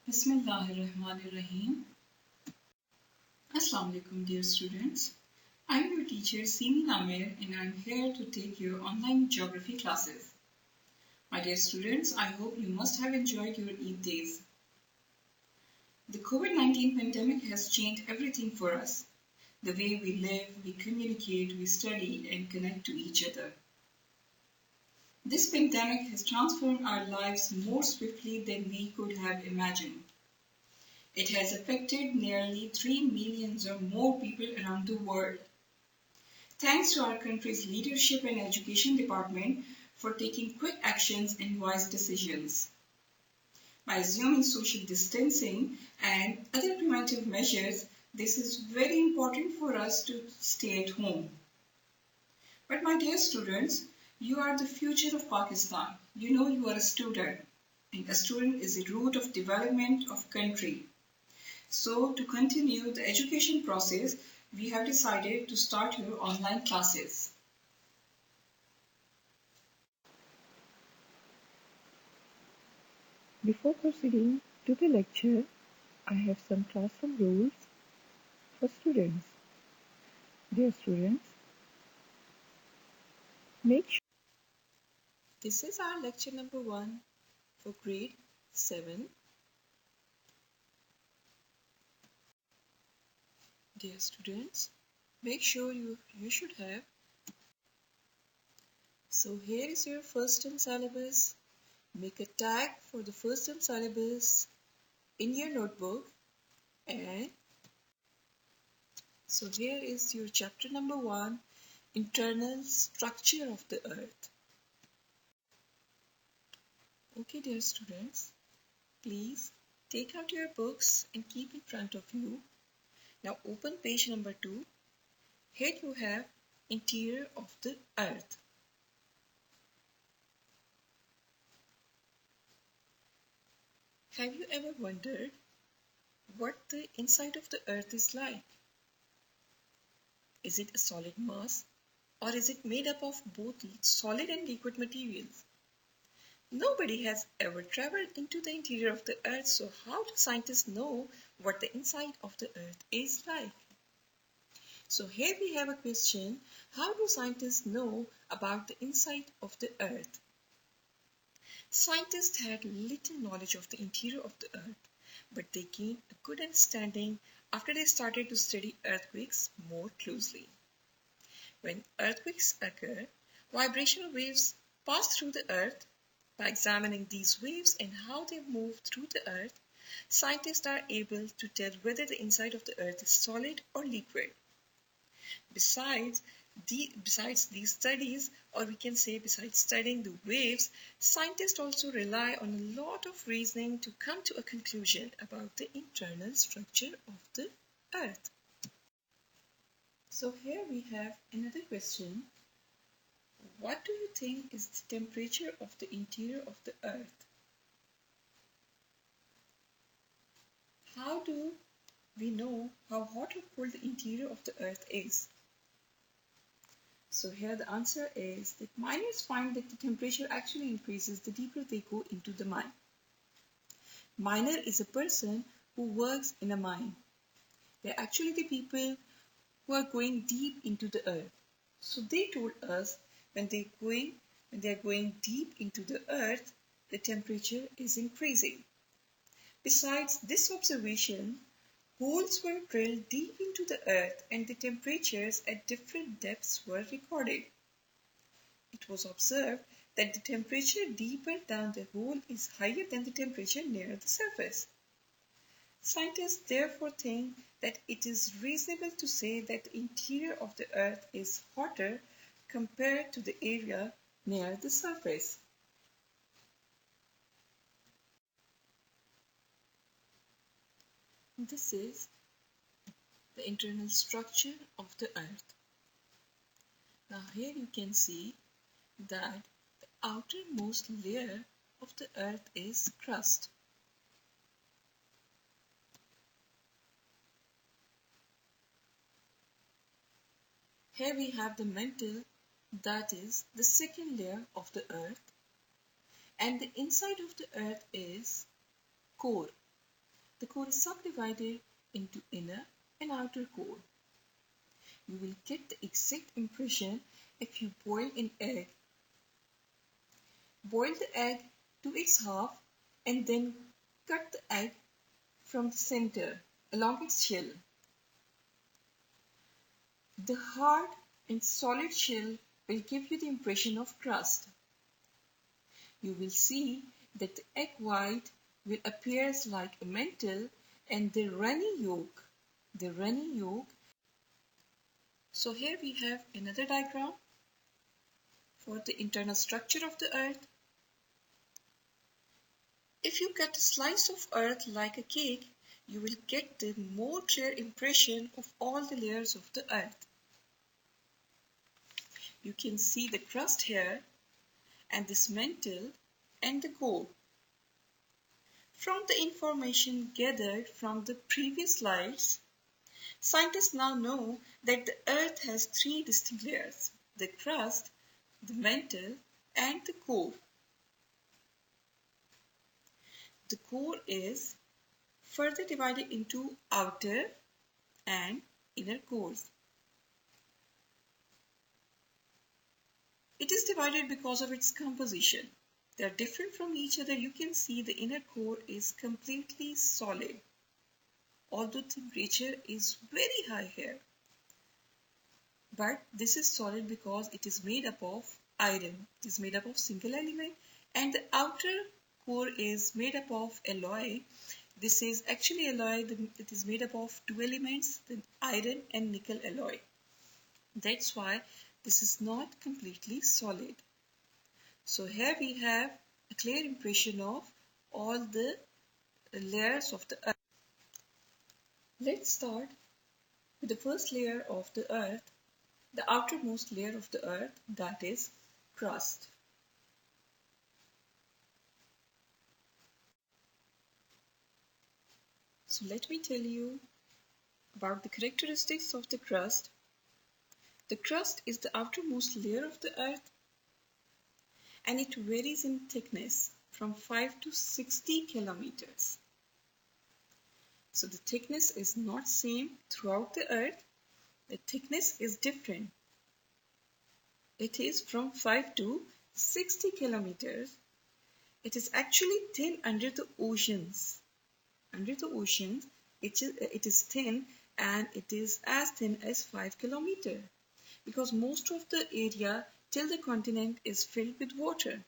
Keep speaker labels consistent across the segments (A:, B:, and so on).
A: Bismillahirrahmanirrahim. Assalamu alaikum, dear students. I'm your teacher Simi Amir and I'm here to take your online geography classes. My dear students, I hope you must have enjoyed your Eid days. The COVID-19 pandemic has changed everything for us. The way we live, we communicate, we study and connect to each other. This pandemic has transformed our lives more swiftly than we could have imagined. It has affected nearly 3 million or more people around the world. Thanks to our country's leadership and education department for taking quick actions and wise decisions. By assuming social distancing and other preventive measures, this is very important for us to stay at home. But my dear students, you are the future of Pakistan. You know you are a student, and a student is the root of development of country. So to continue the education process, we have decided to start your online classes.
B: Before proceeding to the lecture, I have some classroom rules for students. Dear students, make sure
A: This is our lecture number 1 for grade 7. Dear students, make sure you should have. So here is your first term syllabus. Make a tag for the first term syllabus in your notebook, and so here is your chapter number 1, internal structure of the earth. Okay, dear students, please take out your books and keep in front of you. Now open page number 2. Here you have interior of the earth. Have you ever wondered what the inside of the earth is like? Is it a solid mass, or is it made up of both solid and liquid materials? Nobody has ever traveled into the interior of the earth, so how do scientists know what the inside of the earth is like? So here we have a question: how do scientists know about the inside of the earth? Scientists had little knowledge of the interior of the earth, but they gained a good understanding after they started to study earthquakes more closely. When earthquakes occur, vibrational waves pass through the earth. By examining these waves and how they move through the earth, scientists are able to tell whether the inside of the earth is solid or liquid. Besides these studies, or we can say besides studying the waves, scientists also rely on a lot of reasoning to come to a conclusion about the internal structure of the earth. So here we have another question. What do you think is the temperature of the interior of the earth? How do we know how hot or cold the interior of the earth is? So here the answer is that miners find that the temperature actually increases the deeper they go into the mine. Miner is a person who works in a mine. They're actually the people who are going deep into the earth. So they told us when they're going deep into the earth, the temperature is increasing. Besides this observation, holes were drilled deep into the earth and the temperatures at different depths were recorded. It was observed that the temperature deeper down the hole is higher than the temperature near the surface. Scientists therefore think that it is reasonable to say that the interior of the earth is hotter compared to the area near the surface. This is the internal structure of the earth. Now here you can see that the outermost layer of the earth is crust. Here we have the mantle, that is the second layer of the earth, and the inside of the earth is core. The core is subdivided into inner and outer core. You will get the exact impression if you boil an egg. Boil the egg to its half and then cut the egg from the center along its shell. The hard and solid shell will give you the impression of crust. You will see that the egg white will appear like a mantle and the runny yolk. So here we have another diagram for the internal structure of the earth. If you cut a slice of earth like a cake, you will get the more clear impression of all the layers of the earth. You can see the crust here and this mantle and the core. From the information gathered from the previous slides, scientists now know that the earth has three distinct layers: the crust, the mantle, and the core. The core is further divided into outer and inner cores. It is divided because of its composition. They are different from each other. You can see the inner core is completely solid, although temperature is very high here. But this is solid because it is made up of iron. It is made up of single element, and the outer core is made up of alloy. This is actually alloy. It is made up of two elements, the iron and nickel alloy. That's why this is not completely solid. So here we have a clear impression of all the layers of the earth. Let's start with the first layer of the earth, the outermost layer of the earth, that is crust. So let me tell you about the characteristics of the crust. The crust is the outermost layer of the earth, and it varies in thickness from 5 to 60 kilometers. So the thickness is not same throughout the earth. The thickness is different. It is from 5 to 60 kilometers. It is actually thin under the oceans. Under the oceans, it is thin, and it is as thin as 5 kilometers, because most of the area till the continent is filled with water.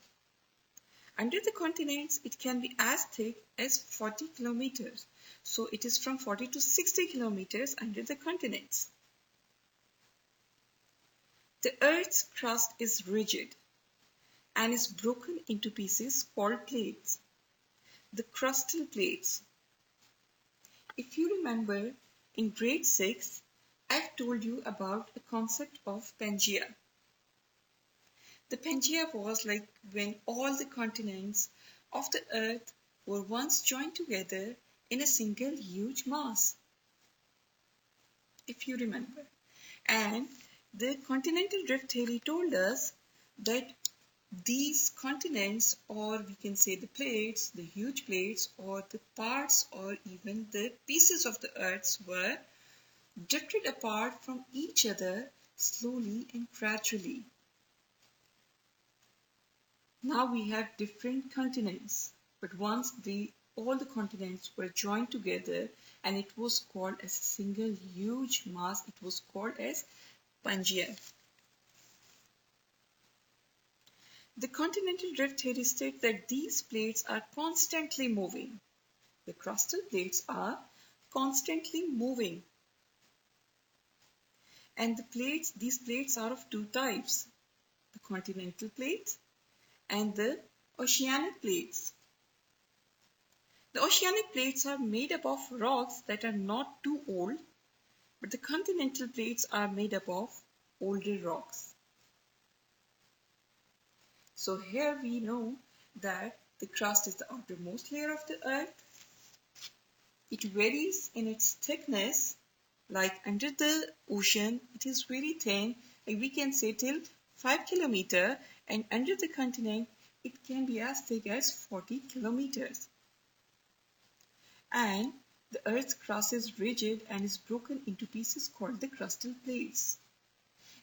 A: Under the continents, it can be as thick as 40 kilometers. So it is from 40 to 60 kilometers under the continents. The Earth's crust is rigid and is broken into pieces called plates, the crustal plates. If you remember, in grade 6, I've told you about the concept of Pangea. The Pangea was like when all the continents of the earth were once joined together in a single huge mass, if you remember. And the continental drift theory told us that these continents, or we can say the plates, the huge plates, or the parts, or even the pieces of the earth were drifted apart from each other slowly and gradually. Now we have different continents, but once all the continents were joined together, and it was called as a single huge mass. It was called as Pangea. The continental drift theory states that these plates are constantly moving. The crustal plates are constantly moving. And these plates are of two types: the continental plates and the oceanic plates. The oceanic plates are made up of rocks that are not too old, but the continental plates are made up of older rocks. So here we know that the crust is the outermost layer of the earth. It varies in its thickness, like under the ocean, it is very thin, like we can say till 5 kilometers, and under the continent, it can be as thick as 40 kilometers. and the Earth's crust is rigid and is broken into pieces called the crustal plates.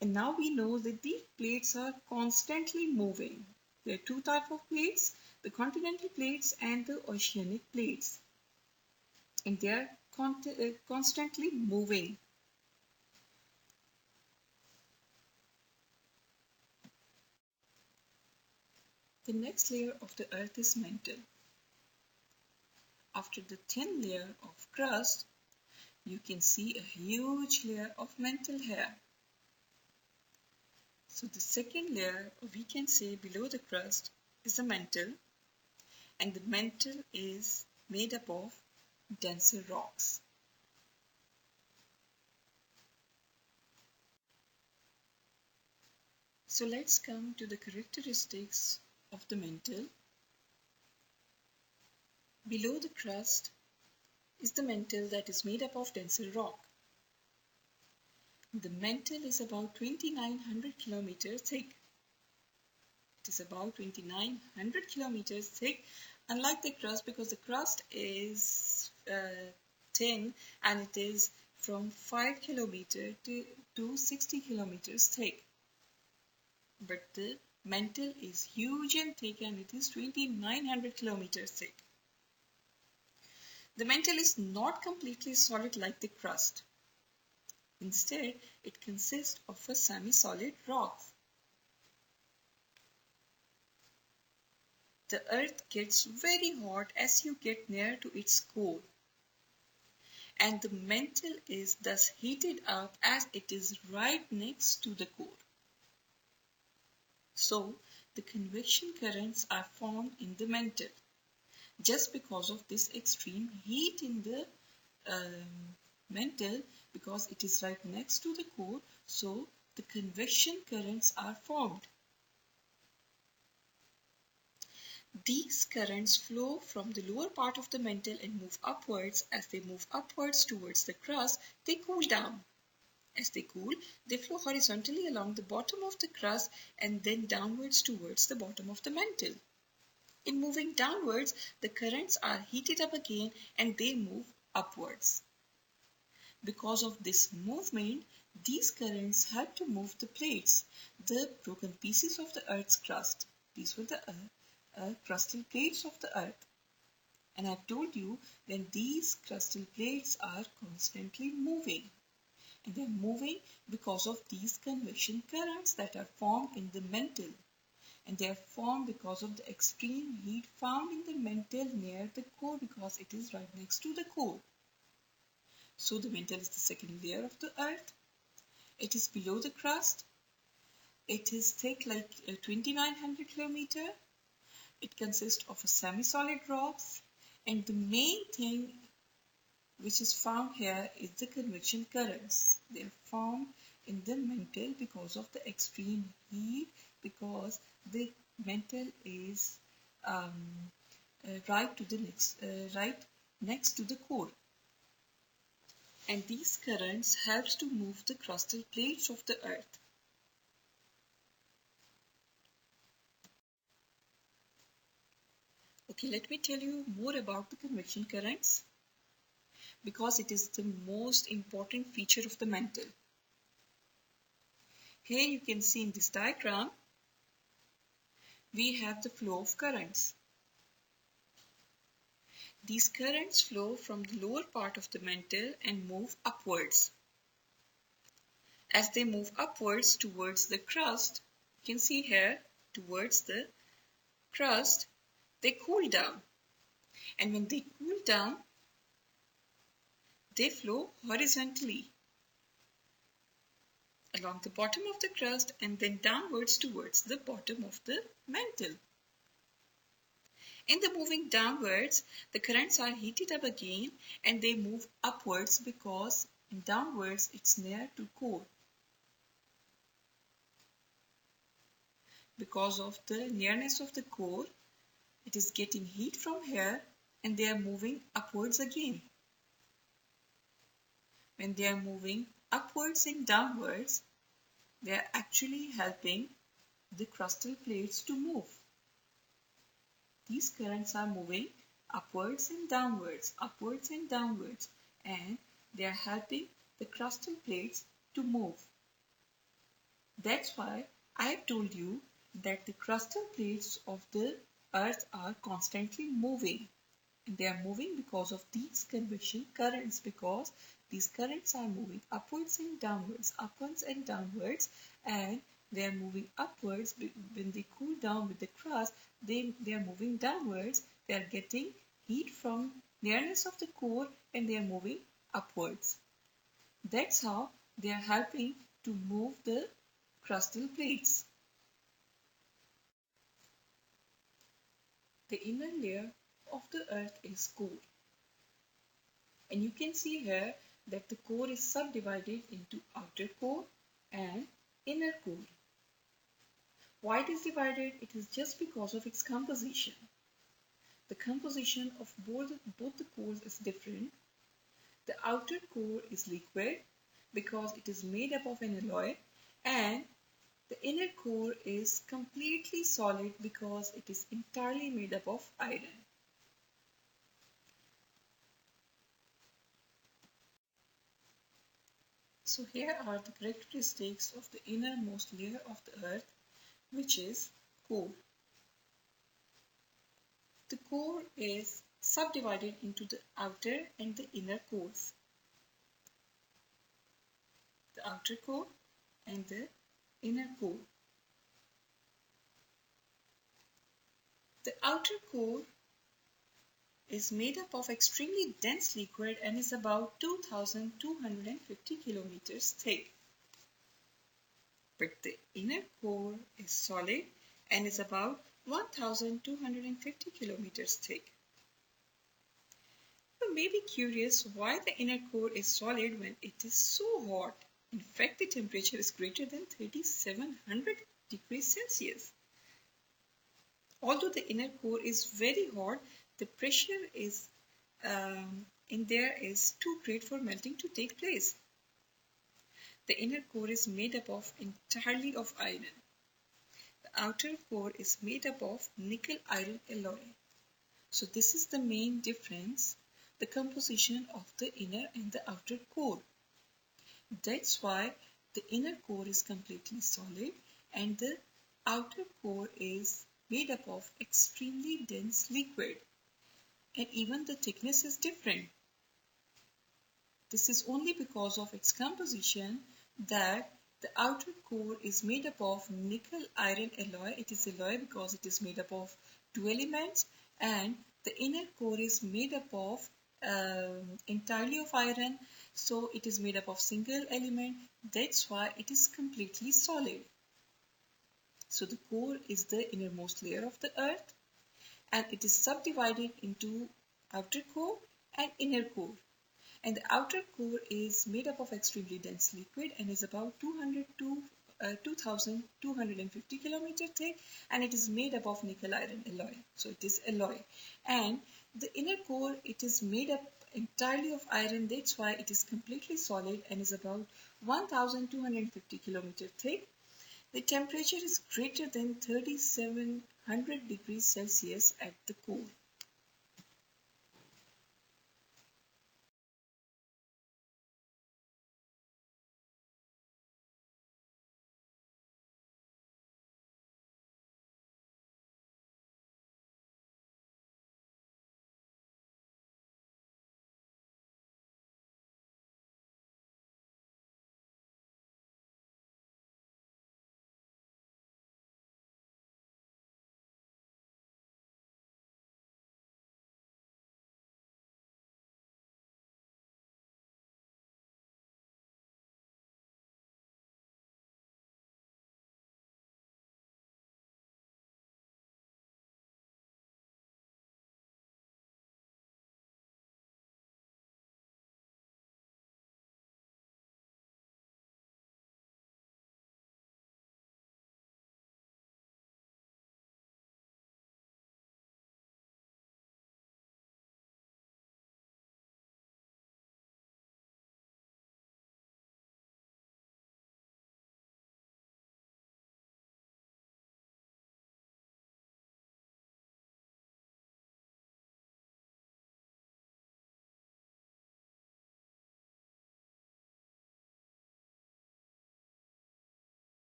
A: And now we know that these plates are constantly moving. There are two types of plates, the continental plates and the oceanic plates. And they are constantly moving. The next layer of the Earth is mantle. After the thin layer of crust, you can see a huge layer of mantle here. So the second layer, or we can say below the crust, is the mantle, and the mantle is made up of denser rocks. So let's come to the characteristics of the mantle. Below the crust is the mantle that is made up of denser rock. The mantle is about 2900 kilometers thick. It is about 2900 kilometers thick, unlike the crust, because the crust is thin and it is from 5 kilometers to 60 kilometers thick. But the mantle is huge and thick and it is 2900 kilometers thick. The mantle is not completely solid like the crust. Instead, it consists of a semi-solid rock. The Earth gets very hot as you get near to its core, and the mantle is thus heated up as it is right next to the core. So, the convection currents are formed in the mantle just because of this extreme heat in the mantle, because it is right next to the core, so the convection currents are formed. These currents flow from the lower part of the mantle and move upwards. As they move upwards towards the crust, they cool down. As they cool, they flow horizontally along the bottom of the crust and then downwards towards the bottom of the mantle. In moving downwards, the currents are heated up again and they move upwards. Because of this movement, these currents help to move the plates, the broken pieces of the Earth's crust. These were the crustal plates of the Earth. And I've told you that these crustal plates are constantly moving. And they're moving because of these convection currents that are formed in the mantle. And they are formed because of the extreme heat found in the mantle near the core, because it is right next to the core. So the mantle is the second layer of the Earth. It is below the crust. It is thick like 2900 kilometers. It consists of a semi-solid rocks, and the main thing which is found here is the convection currents. They are formed in the mantle because of the extreme heat, because the mantle is right next to the core. And these currents helps to move the crustal plates of the Earth. Okay, let me tell you more about the convection currents, because it is the most important feature of the mantle. Here you can see in this diagram, we have the flow of currents. These currents flow from the lower part of the mantle and move upwards. As they move upwards towards the crust, you can see here towards the crust, they cool down. And when they cool down, they flow horizontally along the bottom of the crust and then downwards towards the bottom of the mantle. In the moving downwards, the currents are heated up again and they move upwards, because in downwards it's near to core. Because of the nearness of the core, it is getting heat from here and they are moving upwards again. When they are moving upwards and downwards, they are actually helping the crustal plates to move. These currents are moving upwards and downwards, and they are helping the crustal plates to move. That's why I have told you that the crustal plates of the earth are constantly moving. And they are moving because of these convection currents, because these currents are moving upwards and downwards, and they are moving upwards. When they cool down with the crust, they are moving downwards. They are getting heat from nearness of the core, and they are moving upwards. That's how they are helping to move the crustal plates. The inner layer of the earth is core. And you can see here that the core is subdivided into outer core and inner core. Why it is divided? It is just because of its composition. The composition of both the cores is different. The outer core is liquid because it is made up of an alloy, and the inner core is completely solid because it is entirely made up of iron. So here are the characteristics of the innermost layer of the earth, which is core. The core is subdivided into the outer and the inner cores. The outer core and the inner core. The outer core is made up of extremely dense liquid and is about 2,250 kilometers thick. But the inner core is solid and is about 1,250 kilometers thick. You may be curious why the inner core is solid when it is so hot. In fact, the temperature is greater than 3,700 degrees Celsius. Although the inner core is very hot, the pressure is in there is too great for melting to take place. The inner core is made up of entirely of iron. The outer core is made up of nickel iron alloy. So this is the main difference, the composition of the inner and the outer core. That's why the inner core is completely solid and the outer core is made up of extremely dense liquid. And even the thickness is different. This is only because of its composition that the outer core is made up of nickel iron alloy. It is alloy because it is made up of two elements, and the inner core is made up of entirely of iron, so it is made up of single element. That's why it is completely solid. So the core is the innermost layer of the earth, and it is subdivided into outer core and inner core. And the outer core is made up of extremely dense liquid and is about 2,250 kilometer thick, and it is made up of nickel iron alloy. So it is alloy. And the inner core, it is made up entirely of iron. That's why it is completely solid and is about 1,250 kilometer thick. The temperature is greater than 3,700 degrees Celsius at the core.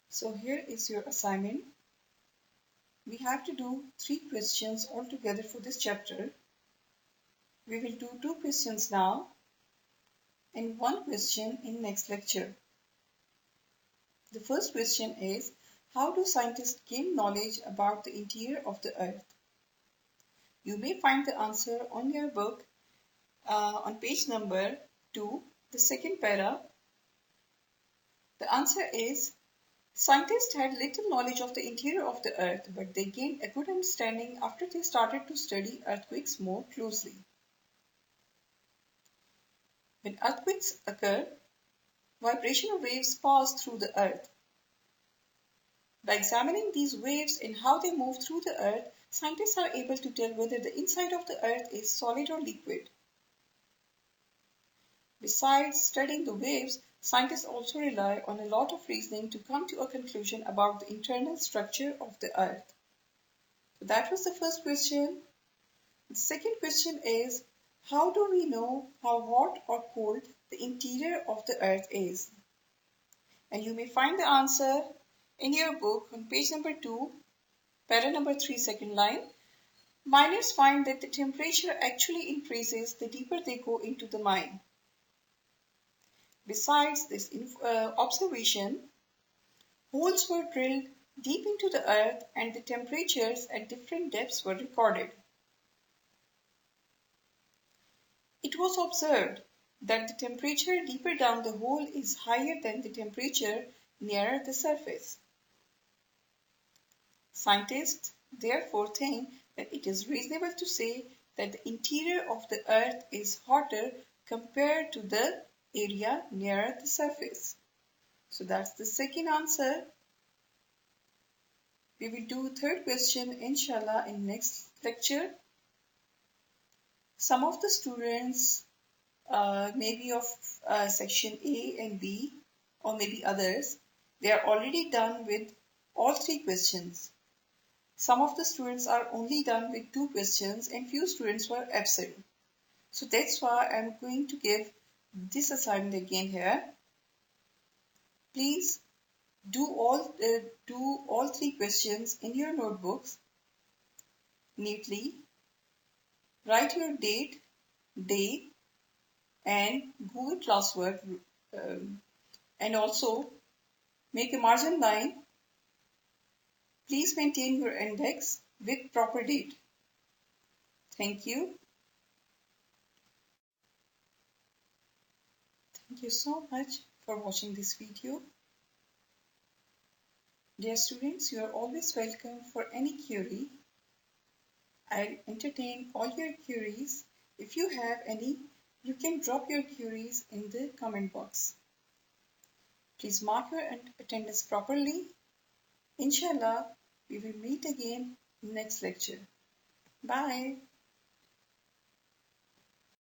A: So here is your assignment. We have to do 3 questions altogether for this chapter. We will do 2 questions now and 1 question in next lecture. The first question is, how do scientists gain knowledge about the interior of the Earth? You may find the answer on your book on page number 2, the second para. The answer is, scientists had little knowledge of the interior of the Earth, but they gained a good understanding after they started to study earthquakes more closely. When earthquakes occur, vibrational waves pass through the Earth. By examining these waves and how they move through the Earth, scientists are able to tell whether the inside of the Earth is solid or liquid. Besides studying the waves, scientists also rely on a lot of reasoning to come to a conclusion about the internal structure of the Earth. So that was the first question. The second question is, how do we know how hot or cold the interior of the Earth is? And you may find the answer in your book on page number 2, para number 3, second line. Miners find that the temperature actually increases the deeper they go into the mine. Besides this observation, holes were drilled deep into the earth and the temperatures at different depths were recorded. It was observed that the temperature deeper down the hole is higher than the temperature nearer the surface. Scientists therefore think that it is reasonable to say that the interior of the earth is hotter compared to the area nearer the surface. So that's the second answer. We will do third question inshallah in next lecture. Some of the students maybe of section A and B or maybe others, they are already done with all 3 questions. Some of the students are only done with 2 questions and few students were absent. So that's why I'm going to give this assignment again here. Please do all 3 questions in your notebooks neatly. Write your date, day, and Google classwork, and also make a margin line. Please maintain your index with proper date. Thank you. Thank you so much for watching this video. Dear students, you are always welcome for any query. I'll entertain all your queries. If you have any, you can drop your queries in the comment box. Please mark your attendance properly. Inshallah, we will meet again in next lecture. Bye.